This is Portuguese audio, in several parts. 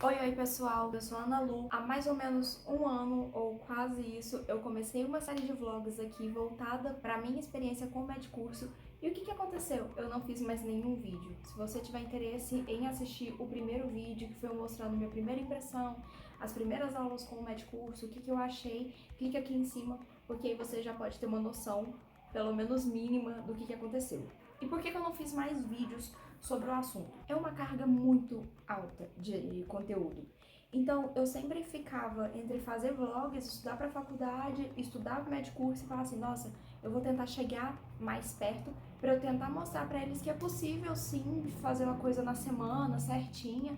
Oi pessoal, eu sou a Ana Lu. Há mais ou menos um ano ou quase isso, eu comecei uma série de vlogs aqui voltada para minha experiência com o Medcurso. E o que aconteceu? Eu não fiz mais nenhum vídeo. Se você tiver interesse em assistir o primeiro vídeo, que foi eu mostrando minha primeira impressão, as primeiras aulas com o Medcurso, o que eu achei, clique aqui em cima, porque aí você já pode ter uma noção, pelo menos mínima, do que aconteceu. E por que eu não fiz mais vídeos sobre o assunto? É uma carga muito alta de conteúdo. Então, eu sempre ficava entre fazer vlogs, estudar para a faculdade, estudar para o Medcurso e falar assim, nossa, eu vou tentar chegar mais perto para eu tentar mostrar para eles que é possível sim fazer uma coisa na semana certinha,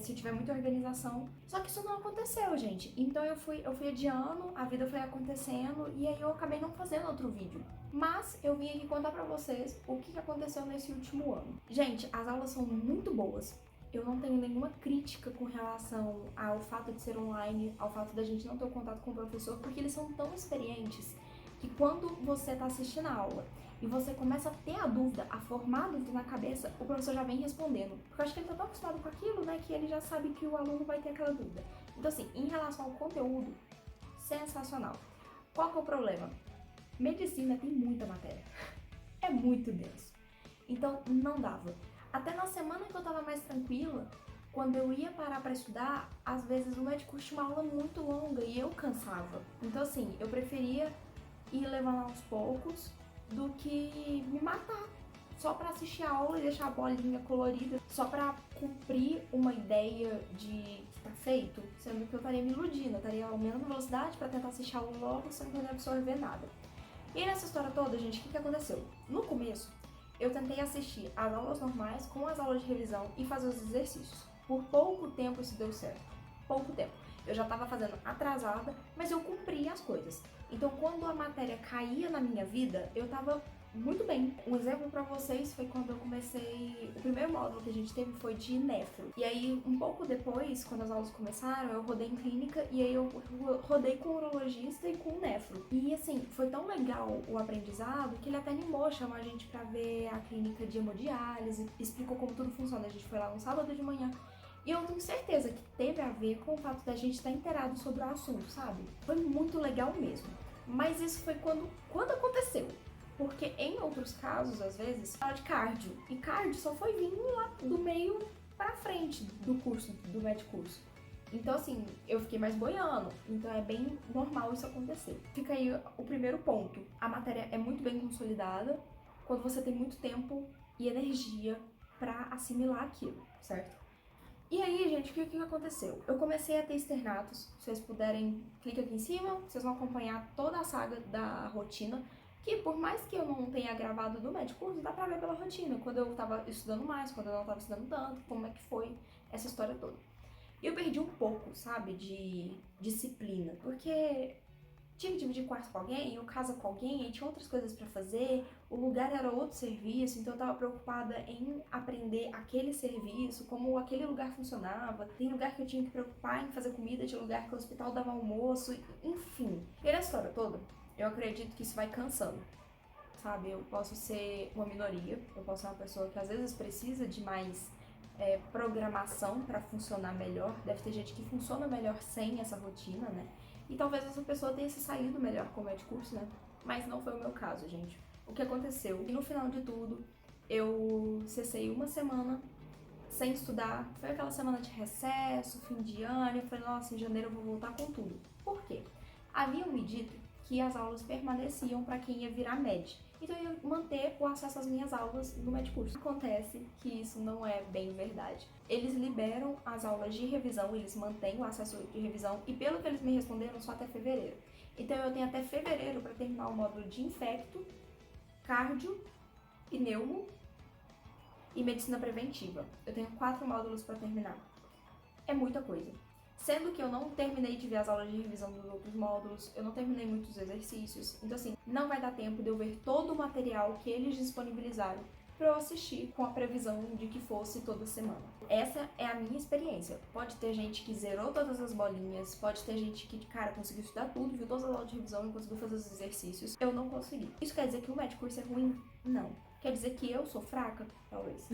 se tiver muita organização. Só que isso não aconteceu, gente. Então eu fui adiando, a vida foi acontecendo e aí eu acabei não fazendo outro vídeo. Mas eu vim aqui contar pra vocês o que aconteceu nesse último ano. Gente, as aulas são muito boas. Eu não tenho nenhuma crítica com relação ao fato de ser online, ao fato da gente não ter o contato com o professor, porque eles são tão experientes que quando você tá assistindo a aula e você começa a ter a dúvida, a formar a dúvida na cabeça, o professor já vem respondendo. Porque eu acho que ele tá tão acostumado com aquilo, né, que ele já sabe que o aluno vai ter aquela dúvida. Então, assim, em relação ao conteúdo, sensacional. Qual que é o problema? Medicina tem muita matéria. É muito denso. Então, não dava. Até na semana que eu tava mais tranquila, quando eu ia parar pra estudar, às vezes o médico tinha uma aula muito longa e eu cansava. Então, assim, eu preferia ir levando aos poucos do que me matar só pra assistir a aula e deixar a bolinha colorida, só pra cumprir uma ideia de que tá feito, sendo que eu estaria me iludindo, eu estaria aumentando a velocidade pra tentar assistir a aula logo, sem poder absorver nada. E nessa história toda, gente, o que aconteceu? No começo, eu tentei assistir as aulas normais com as aulas de revisão e fazer os exercícios. Por pouco tempo isso deu certo. Pouco tempo. Eu já estava fazendo atrasada, mas eu cumpria as coisas. Então, quando a matéria caía na minha vida, eu estava muito bem. Um exemplo para vocês foi quando eu comecei. O primeiro módulo que a gente teve foi de nefro. E aí, um pouco depois, quando as aulas começaram, eu rodei em clínica e aí eu rodei com o urologista e com o nefro. E assim, foi tão legal o aprendizado que ele até animou, chamou a gente para ver a clínica de hemodiálise, explicou como tudo funciona. A gente foi lá no sábado de manhã. E eu tenho certeza que teve a ver com o fato da gente estar inteirado sobre o assunto, sabe? Foi muito legal mesmo. Mas isso foi quando aconteceu. Porque em outros casos, às vezes, fala de cardio. E cardio só foi vindo lá do meio pra frente do curso, do Medcurso. Então, assim, eu fiquei mais boiando. Então é bem normal isso acontecer. Fica aí o primeiro ponto. A matéria é muito bem consolidada quando você tem muito tempo e energia pra assimilar aquilo, certo? E aí, gente, o que aconteceu? Eu comecei a ter externatos. Se vocês puderem, clica aqui em cima, vocês vão acompanhar toda a saga da rotina, que por mais que eu não tenha gravado do Medcurso, dá pra ver pela rotina, quando eu tava estudando mais, quando eu não tava estudando tanto, como é que foi essa história toda. E eu perdi um pouco, sabe, de disciplina, porque tinha que dividir quarto com alguém, eu casa com alguém, e tinha outras coisas pra fazer, o lugar era outro serviço, então eu tava preocupada em aprender aquele serviço, como aquele lugar funcionava. Tem lugar que eu tinha que preocupar em fazer comida, tinha lugar que o hospital dava almoço, enfim. E na história toda, eu acredito que isso vai cansando, sabe? Eu posso ser uma minoria, eu posso ser uma pessoa que às vezes precisa de mais programação para funcionar melhor. Deve ter gente que funciona melhor sem essa rotina, né? E talvez essa pessoa tenha se saído melhor com o Medcurso, né? Mas não foi o meu caso, gente. O que aconteceu? E no final de tudo, eu cessei uma semana sem estudar. Foi aquela semana de recesso, fim de ano. Eu falei, nossa, em janeiro eu vou voltar com tudo. Por quê? Haviam me dito que as aulas permaneciam para quem ia virar MED. Então eu ia manter o acesso às minhas aulas no Medcurso. Acontece que isso não é bem verdade. Eles liberam as aulas de revisão, eles mantêm o acesso de revisão e pelo que eles me responderam, só até fevereiro. Então eu tenho até fevereiro para terminar o módulo de infecto, cardio e neumo e medicina preventiva. Eu tenho 4 módulos para terminar. É muita coisa. Sendo que eu não terminei de ver as aulas de revisão dos outros módulos, eu não terminei muitos exercícios, então assim, não vai dar tempo de eu ver todo o material que eles disponibilizaram para eu assistir com a previsão de que fosse toda semana. Essa é a minha experiência. Pode ter gente que zerou todas as bolinhas, pode ter gente que, cara, conseguiu estudar tudo, viu todas as aulas de revisão e conseguiu fazer os exercícios. Eu não consegui. Isso quer dizer que o Medcurso é ruim? Não. Quer dizer que eu sou fraca? Talvez.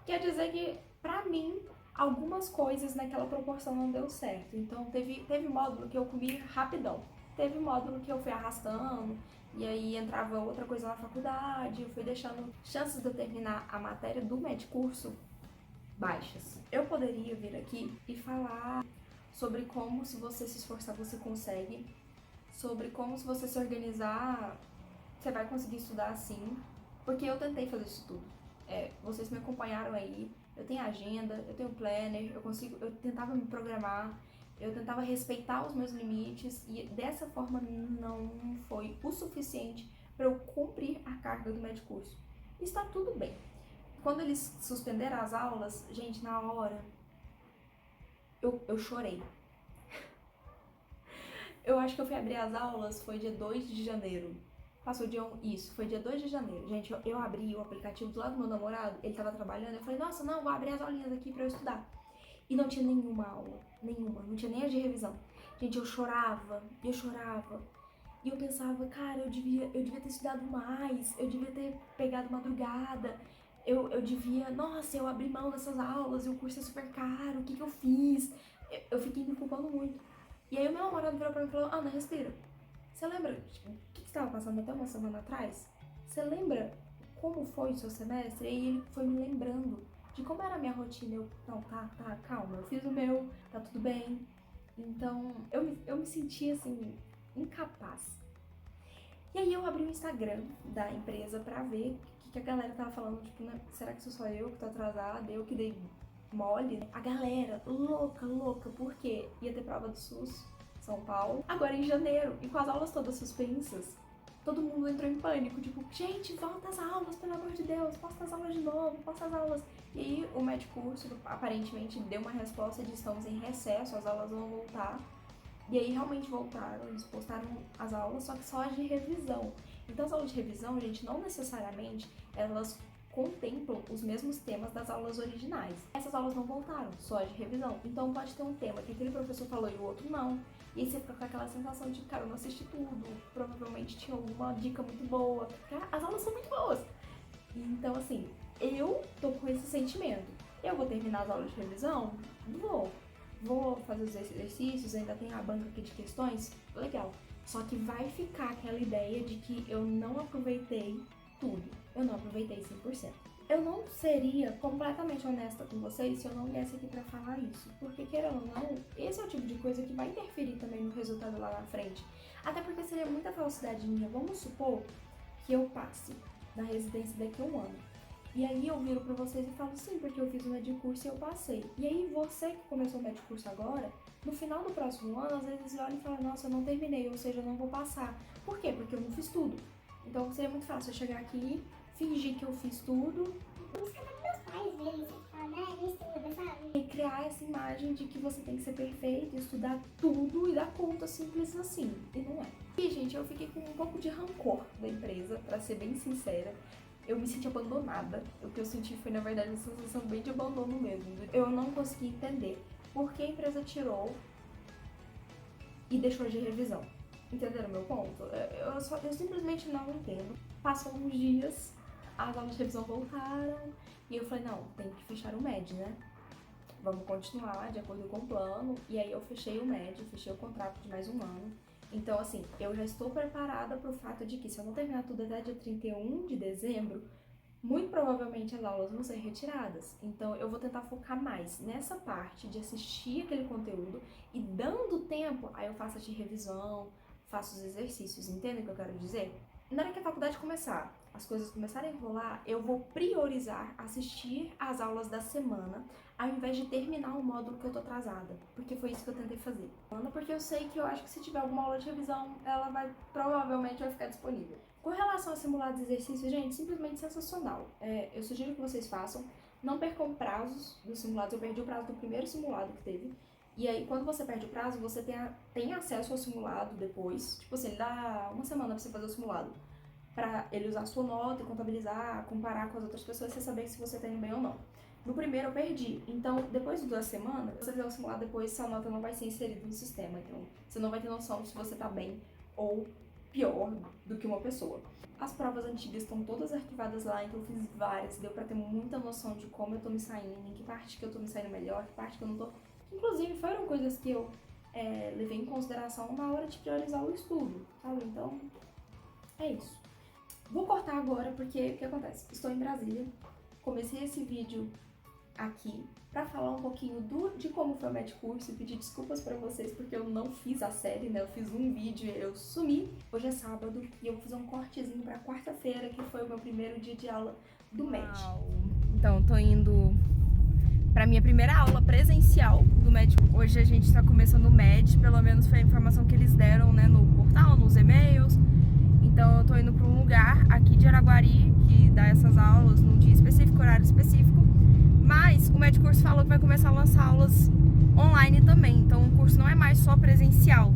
Quer dizer que, pra mim, algumas coisas naquela proporção não deu certo. Então teve módulo que eu comi rapidão. Teve módulo que eu fui arrastando, e aí entrava outra coisa na faculdade, eu fui deixando chances de eu terminar a matéria do medcurso baixas. Eu poderia vir aqui e falar sobre como, se você se esforçar, você consegue, sobre como, se você se organizar, você vai conseguir estudar assim, porque eu tentei fazer isso tudo. Vocês me acompanharam aí, eu tenho agenda, eu tenho planner, eu tentava me programar, eu tentava respeitar os meus limites, e dessa forma não foi o suficiente para eu cumprir a carga do medcurso. Está tudo bem. Quando eles suspenderam as aulas, gente, na hora, eu chorei. Eu acho que eu fui abrir as aulas, foi dia 2 de janeiro. Passou dia 1, isso, foi dia 2 de janeiro. Gente, eu abri o aplicativo do lado do meu namorado, ele tava trabalhando, eu falei, nossa, não, vou abrir as aulinhas aqui pra eu estudar. E não tinha nenhuma aula, não tinha nem a de revisão. Gente, eu chorava. E eu pensava, cara, eu devia ter estudado mais, eu devia ter pegado madrugada, eu devia, nossa, eu abri mão dessas aulas, e o curso é super caro, o que eu fiz? Eu fiquei me culpando muito. E aí o meu namorado virou pra mim e falou, Ana, respira. Você lembra o que você estava passando até uma semana atrás? Você lembra como foi o seu semestre? E aí ele foi me lembrando de como era a minha rotina. Eu, não, tá, calma, eu fiz o meu, tá tudo bem. Então, eu me senti, assim, incapaz. E aí eu abri o Instagram da empresa pra ver o que a galera tava falando, tipo, né, será que sou só eu que tô atrasada? Eu que dei mole? A galera louca, porque ia ter prova do SUS, São Paulo, agora em janeiro, e com as aulas todas suspensas, todo mundo entrou em pânico, tipo, gente, volta às aulas, pelo amor de Deus, posta as aulas de novo, posta as aulas. E aí o medcurso aparentemente deu uma resposta de estamos em recesso, as aulas vão voltar. E aí realmente voltaram, eles postaram as aulas, só que só as de revisão. Então as aulas de revisão, gente, não necessariamente elas contemplam os mesmos temas das aulas originais. Essas aulas não voltaram, só as de revisão. Então pode ter um tema que aquele professor falou e o outro não. E aí você fica com aquela sensação de, cara, eu não assisti tudo, provavelmente tinha alguma dica muito boa, porque as aulas são muito boas. Então, assim, eu tô com esse sentimento. Eu vou terminar as aulas de revisão? Vou fazer os exercícios, ainda tem a banca aqui de questões, legal. Só que vai ficar aquela ideia de que eu não aproveitei tudo. Eu não aproveitei 100%. Eu não seria completamente honesta com vocês se eu não viesse aqui pra falar isso. Porque, querendo ou não, esse é o tipo de coisa que vai interferir também no resultado lá na frente. Até porque seria muita falsidade minha. Vamos supor que eu passe na residência daqui a um ano. E aí eu viro pra vocês e falo, sim, porque eu fiz o medicurso e eu passei. E aí você que começou o medicurso agora, no final do próximo ano, às vezes você olha e fala, nossa, eu não terminei, ou seja, eu não vou passar. Por quê? Porque eu não fiz tudo. Então seria muito fácil eu chegar aqui, fingir que eu fiz tudo. Meus pais verem isso e falar, né, me estuda, sabe? E criar essa imagem de que você tem que ser perfeito, estudar tudo e dar conta simples assim. E não é. E, gente, eu fiquei com um pouco de rancor da empresa, pra ser bem sincera. Eu me senti abandonada. O que eu senti foi, na verdade, uma sensação bem de abandono mesmo. Eu não consegui entender por que a empresa tirou e deixou de revisão. Entenderam o meu ponto? Eu simplesmente não entendo. Passam uns dias, as aulas de revisão voltaram, e eu falei, não, tem que fechar o MED, né? Vamos continuar de acordo com o plano. E aí eu fechei o MED, fechei o contrato de mais um ano. Então, assim, eu já estou preparada para o fato de que se eu não terminar tudo até dia 31 de dezembro, muito provavelmente as aulas vão ser retiradas. Então, eu vou tentar focar mais nessa parte de assistir aquele conteúdo e, dando tempo, aí eu faço a de revisão, faço os exercícios. Entendem o que eu quero dizer? Na hora que a faculdade começar, as coisas começarem a rolar, eu vou priorizar assistir às aulas da semana, ao invés de terminar o módulo que eu tô atrasada. Porque foi isso que eu tentei fazer. Porque eu sei que eu acho que se tiver alguma aula de revisão, ela provavelmente vai ficar disponível. Com relação a simulados e exercícios, gente, simplesmente sensacional. Eu sugiro que vocês façam. Não percam prazos dos simulados. Eu perdi o prazo do primeiro simulado que teve. E aí, quando você perde o prazo, você tem acesso ao simulado depois. Tipo assim, ele dá uma semana pra você fazer o simulado. Pra ele usar a sua nota e contabilizar, comparar com as outras pessoas, você saber se você tá indo bem ou não. No primeiro eu perdi, então depois de 2 semanas, se você fizer o simulado depois, sua nota não vai ser inserida no sistema, então você não vai ter noção se você tá bem ou pior do que uma pessoa. As provas antigas estão todas arquivadas lá, então eu fiz várias, deu pra ter muita noção de como eu tô me saindo, em que parte que eu tô me saindo melhor, que parte que eu não tô. Inclusive, foram coisas que eu levei em consideração na hora de priorizar o estudo, sabe? Então, é isso. Vou cortar agora porque o que acontece? Estou em Brasília, comecei esse vídeo aqui pra falar um pouquinho de como foi o Medcurso e pedir desculpas pra vocês porque eu não fiz a série, né? Eu fiz um vídeo e eu sumi. Hoje é sábado e eu vou fazer um cortezinho pra quarta-feira, que foi o meu primeiro dia de aula do Med. Então, tô indo pra minha primeira aula presencial do Med. Hoje a gente tá começando o Med, pelo menos foi a informação que eles deram, né, no portal, nos e-mails. Então eu tô indo pra um lugar aqui de Araguari que dá essas aulas num dia específico, horário específico. Mas o Medcurso falou que vai começar a lançar aulas online também, então o curso não é mais só presencial,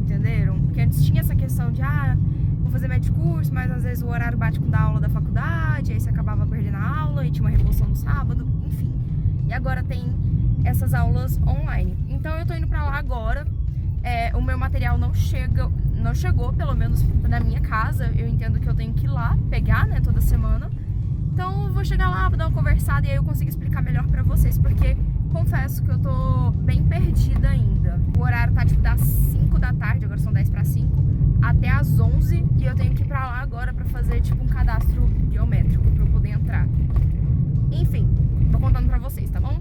entenderam? Porque antes tinha essa questão de, vou fazer Medcurso, mas às vezes o horário bate com da aula da faculdade, aí você acabava perdendo a aula e tinha uma reposição no sábado, enfim. E agora tem essas aulas online. Então eu tô indo pra lá agora, o meu material não chegou, pelo menos na minha casa, eu entendo que eu tenho que ir lá pegar, né, toda semana. Então eu vou chegar lá, vou dar uma conversada e aí eu consigo explicar melhor pra vocês, porque confesso que eu tô bem perdida ainda. O horário tá tipo das 5 da tarde, agora são 10 para 5, até as 11 e eu tenho que ir pra lá agora pra fazer tipo um cadastro biométrico pra eu poder entrar. Enfim, vou contando pra vocês, tá bom?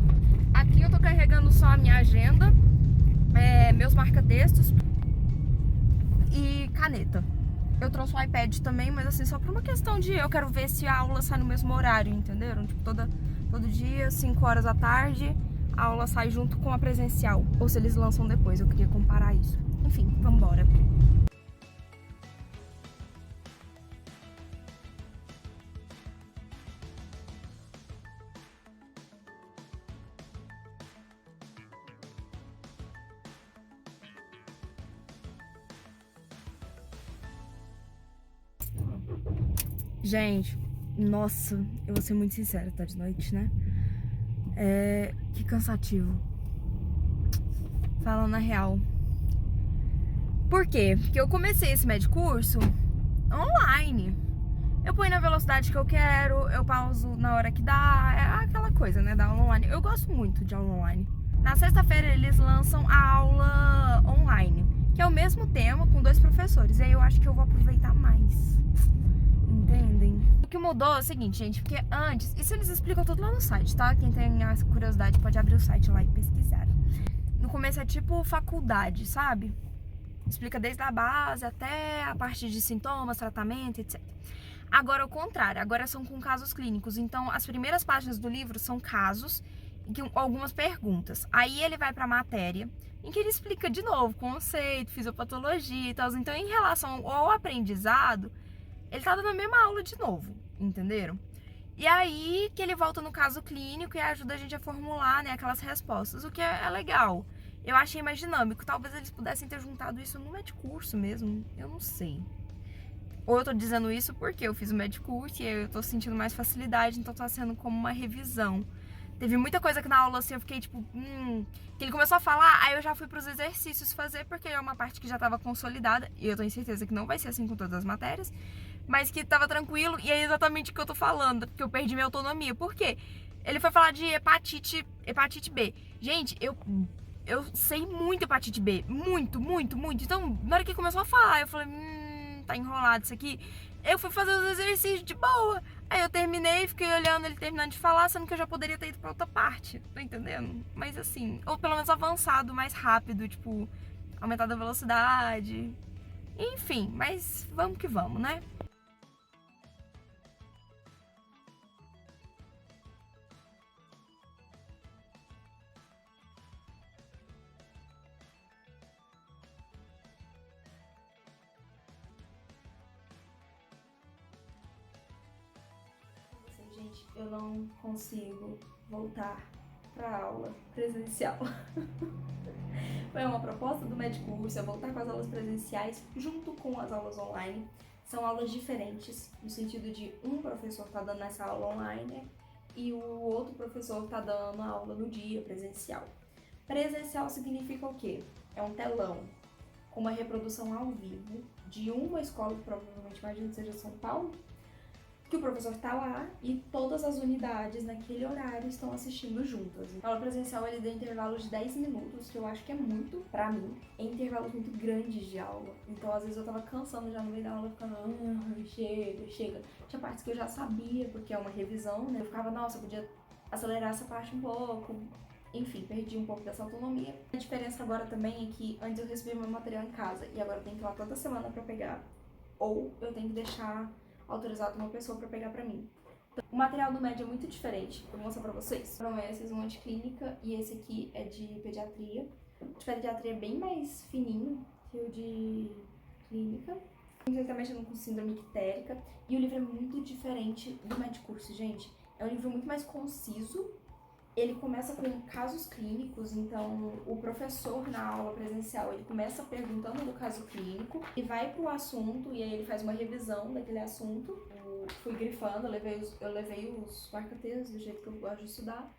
Aqui eu tô carregando só a minha agenda, meus marca-textos e caneta. Eu trouxe o iPad também, mas assim, só por uma questão de eu quero ver se a aula sai no mesmo horário, entenderam? Tipo, todo dia, 5 horas da tarde, a aula sai junto com a presencial. Ou se eles lançam depois, eu queria comparar isso. Enfim, vambora. Gente, nossa, eu vou ser muito sincera, tá de noite, né? Que cansativo. Falando a real. Por quê? Porque eu comecei esse Medcurso online. Eu ponho na velocidade que eu quero, eu pauso na hora que dá, é aquela coisa, né, da aula online. Eu gosto muito de aula online. Na sexta-feira eles lançam a aula online, que é o mesmo tema com 2 professores, e aí eu acho que eu vou aproveitar mais. Entendem? O que mudou é o seguinte, gente, porque antes, isso eles explicam tudo lá no site, tá? Quem tem a curiosidade pode abrir o site lá e pesquisar. No começo é tipo faculdade, sabe? Explica desde a base até a parte de sintomas, tratamento, etc. Agora é o contrário, agora são com casos clínicos. Então as primeiras páginas do livro são casos e algumas perguntas. Aí ele vai pra matéria, em que ele explica de novo conceito, fisiopatologia e tal. Então em relação ao aprendizado, ele tá dando a mesma aula de novo, entenderam? E aí que ele volta no caso clínico e ajuda a gente a formular, né, aquelas respostas, o que é legal. Eu achei mais dinâmico, talvez eles pudessem ter juntado isso no Medcurso mesmo, eu não sei. Ou eu tô dizendo isso porque eu fiz o Medcurso e eu tô sentindo mais facilidade, então tá sendo como uma revisão. Teve muita coisa que na aula assim eu fiquei tipo, que ele começou a falar, aí eu já fui pros exercícios fazer, porque é uma parte que já tava consolidada, e eu tenho certeza que não vai ser assim com todas as matérias, mas que tava tranquilo, e é exatamente o que eu tô falando, porque eu perdi minha autonomia. Por quê? Ele foi falar de hepatite B. Gente, eu sei muito hepatite B, muito. Então, na hora que ele começou a falar, eu falei, tá enrolado isso aqui. Eu fui fazer os exercícios de boa. Aí eu terminei, fiquei olhando ele terminando de falar, sendo que eu já poderia ter ido pra outra parte, tá entendendo? Mas assim, ou pelo menos avançado mais rápido, tipo, aumentado a velocidade. Enfim, mas vamos que vamos, né? Gente, eu não consigo voltar para aula presencial. Foi uma proposta do Medcurso, eu voltar com as aulas presenciais junto com as aulas online. São aulas diferentes, no sentido de um professor tá dando essa aula online e o outro professor tá dando a aula no dia presencial. Presencial significa o quê? É um telão. com uma reprodução ao vivo de uma escola, que provavelmente imagino que seja São Paulo, que o professor tá lá e todas as unidades naquele horário estão assistindo juntas. A aula presencial ele deu intervalos de 10 minutos, que eu acho que é muito pra mim, em intervalos muito grandes de aula. Então às vezes eu tava cansando já no meio da aula, ficando, chega. Tinha partes que eu já sabia, porque é uma revisão, né? Eu ficava, nossa, eu podia acelerar essa parte um pouco. Enfim, perdi um pouco dessa autonomia. A diferença agora também é que antes eu recebia meu material em casa e agora eu tenho que ir lá toda semana pra pegar, ou eu tenho que deixar autorizado uma pessoa para pegar para mim. Então, o material do MED é muito diferente, vou mostrar para vocês. Foram esses, um de clínica e esse aqui é de pediatria. O de pediatria é bem mais fininho que o de clínica. Ele tá mexendo com síndrome ictérica e o livro é muito diferente do MED Curso, gente. É um livro muito mais conciso. Ele começa com casos clínicos, então o professor na aula presencial, ele começa perguntando do caso clínico e vai pro assunto e aí ele faz uma revisão daquele assunto. Eu fui grifando, eu levei os marca-textos do jeito que eu gosto de estudar,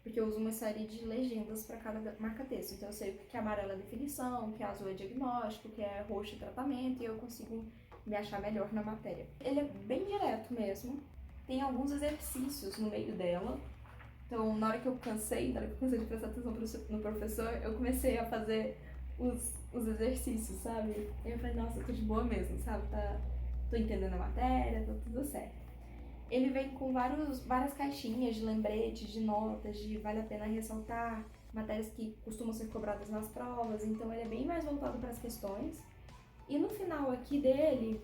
porque eu uso uma série de legendas para cada marca-texto. Então eu sei o que é amarelo é definição, o que é azul é diagnóstico, o que é roxo é tratamento e eu consigo me achar melhor na matéria. Ele é bem direto mesmo, tem alguns exercícios no meio dela. Então, na hora que eu cansei de prestar atenção no professor, eu comecei a fazer os exercícios, sabe? E eu falei, nossa, eu tô de boa mesmo, sabe? Tô entendendo a matéria, tá tudo certo. Ele vem com várias caixinhas de lembretes, de notas, de vale a pena ressaltar, matérias que costumam ser cobradas nas provas, então ele é bem mais voltado para as questões. E no final aqui dele,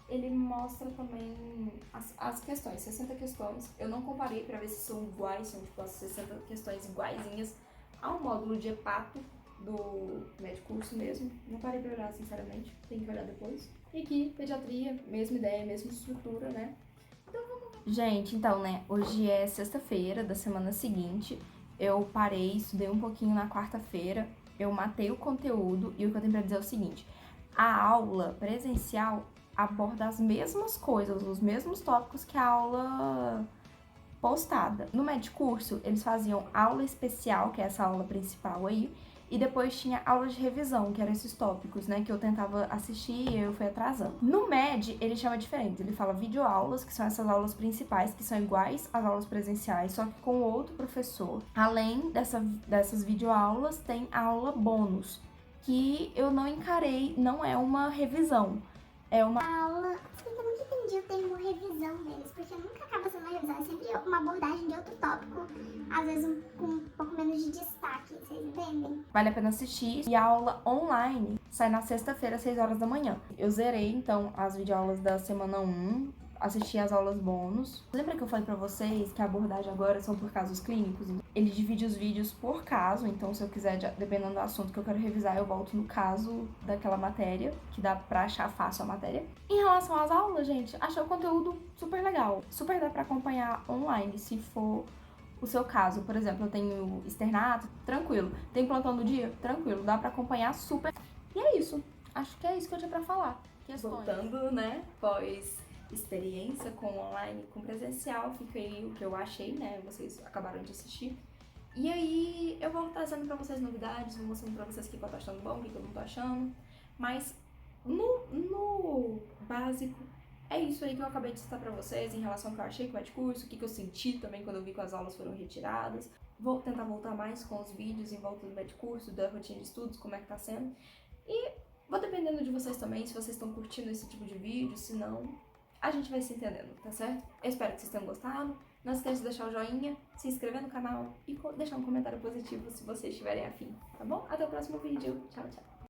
ele mostra também as questões, 60 questões. Eu não comparei para ver se são iguais, são tipo as 60 questões iguaizinhas ao módulo de hepato do MED Curso mesmo. Não parei pra olhar, sinceramente, tem que olhar depois. E aqui, pediatria, mesma ideia, mesma estrutura, né? Então vamos lá. Gente, então, né, hoje é sexta-feira da semana seguinte. Eu parei, estudei um pouquinho na quarta-feira, eu matei o conteúdo e o que eu tenho pra dizer é o seguinte: a aula presencial aborda as mesmas coisas, os mesmos tópicos que a aula postada. No MED Curso, eles faziam aula especial, que é essa aula principal aí, e depois tinha aula de revisão, que eram esses tópicos, né, que eu tentava assistir e eu fui atrasando. No MED, ele chama diferente, ele fala videoaulas, que são essas aulas principais, que são iguais às aulas presenciais, só que com outro professor. Além dessas videoaulas, tem a aula bônus, que eu não encarei, não é uma revisão. É uma aula, eu nunca entendi o termo revisão deles, porque nunca acaba sendo uma revisão, é sempre uma abordagem de outro tópico, às vezes com um pouco menos de destaque, vocês entendem? Vale a pena assistir. E a aula online sai na sexta-feira, às 6 horas da manhã. Eu zerei, então, as videoaulas da semana 1, assisti as aulas bônus. Lembra que eu falei pra vocês que a abordagem agora são por casos clínicos? Ele divide os vídeos por caso, então se eu quiser, dependendo do assunto que eu quero revisar, eu volto no caso daquela matéria, que dá pra achar fácil a matéria. Em relação às aulas, gente, achei o conteúdo super legal. Super dá pra acompanhar online, se for o seu caso. Por exemplo, eu tenho externato, tranquilo. Tem plantão do dia? Tranquilo, dá pra acompanhar super. E é isso. Acho que é isso que eu tinha pra falar. Questões. Voltando, né, pós experiência com online, com presencial, fica aí o que eu achei, né, vocês acabaram de assistir. E aí eu vou trazendo pra vocês novidades, vou mostrando pra vocês o que eu tô achando bom, o que eu não tô achando. Mas no básico, é isso aí que eu acabei de citar pra vocês em relação ao que eu achei com o MED Curso, o que eu senti também quando eu vi que as aulas foram retiradas. Vou tentar voltar mais com os vídeos em volta do MED Curso, da rotina de estudos, como é que tá sendo. E vou dependendo de vocês também, se vocês estão curtindo esse tipo de vídeo, se não, a gente vai se entendendo, tá certo? Eu espero que vocês tenham gostado. Não esqueça de deixar o joinha, se inscrever no canal e deixar um comentário positivo se vocês estiverem afim, tá bom? Até o próximo vídeo. Tchau, tchau.